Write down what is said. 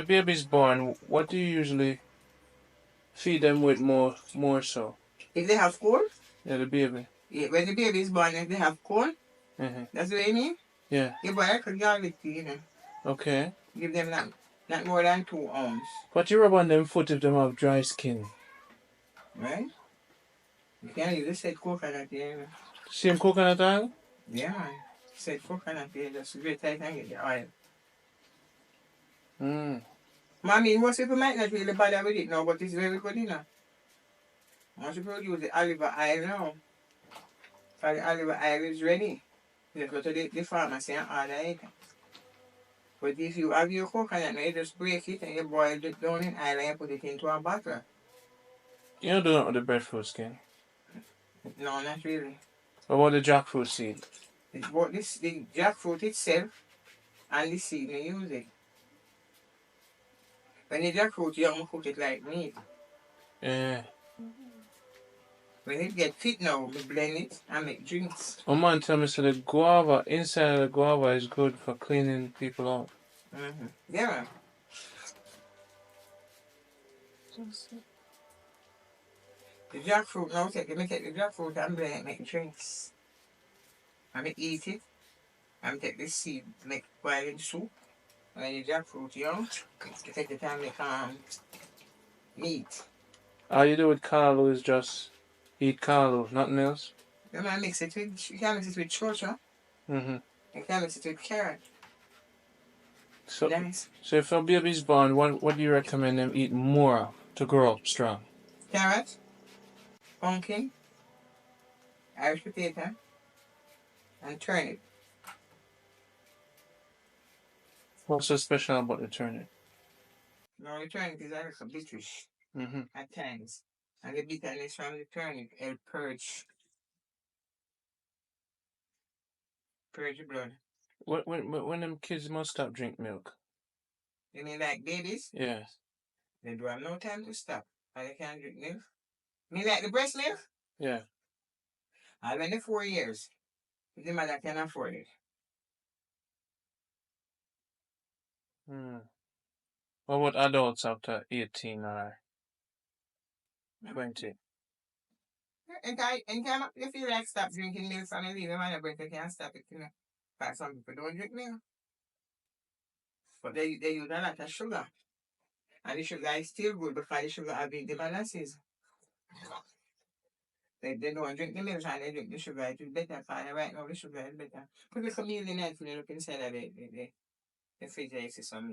The baby's born, what do you usually feed them with more so? If they have cold, Yeah, the baby. yeah, when the baby is born, if they have cold, that's what I mean? Yeah. Give boy a garlic tea, Okay. Give them not more than 2 ounces. What you rub on them foot if them have dry skin? Right? You can't use the said coconut here. Same coconut oil? Yeah, man. Said coconut here, just great tight and get the oil. Mommy, most people might not really bother with it now, but it's very good, Most people use the olive oil now. So the olive oil is ready. You just go to the pharmacy and order it. But if you have your coconut, you just break it and you boil it down in oil and you put it into a bottle. You don't do that with the breadfruit skin? No, not really. What about the jackfruit seed? It's both the jackfruit itself and the seed you use it. When the jackfruit, you don't cook it like meat. Yeah. When it gets fit now, we blend it and make drinks. Oh man, tell me, so the guava, inside of the guava is good for cleaning people out. Yeah. The jackfruit now, take the jackfruit and blend it, make drinks. And I eat it. And take the seed, make boil in soup. And then the jackfruit, you take the time make meat. All you do with callaloo is just eat callaloo, nothing else? You can mix it with chocha. You can mix it with carrot. So, nice. So if a baby's born, what do you recommend them eat more of to grow up strong? Carrot, pumpkin, Irish potato, and turnip. What's so special about the turnip? No, the turnip is like a bitterish at times. And the bitterness from the turnip help purge the blood. When them kids must stop drink milk? You mean like babies? Yeah. They do have no time to stop. And they can't drink milk. Me like the breast milk? Yeah. I went the 4 years. If the mother can afford it. What about adults after 18 or 20? And if you like stop drinking milk and you leave them on the break, you can't stop it, But some people don't drink milk. But they use a lot of sugar. And the sugar is still good because the sugar have the balances. They don't drink the milk and they drink the sugar. It is better for them. Right now the sugar is better. Put the chameleon in it, look inside of the fridge, you see some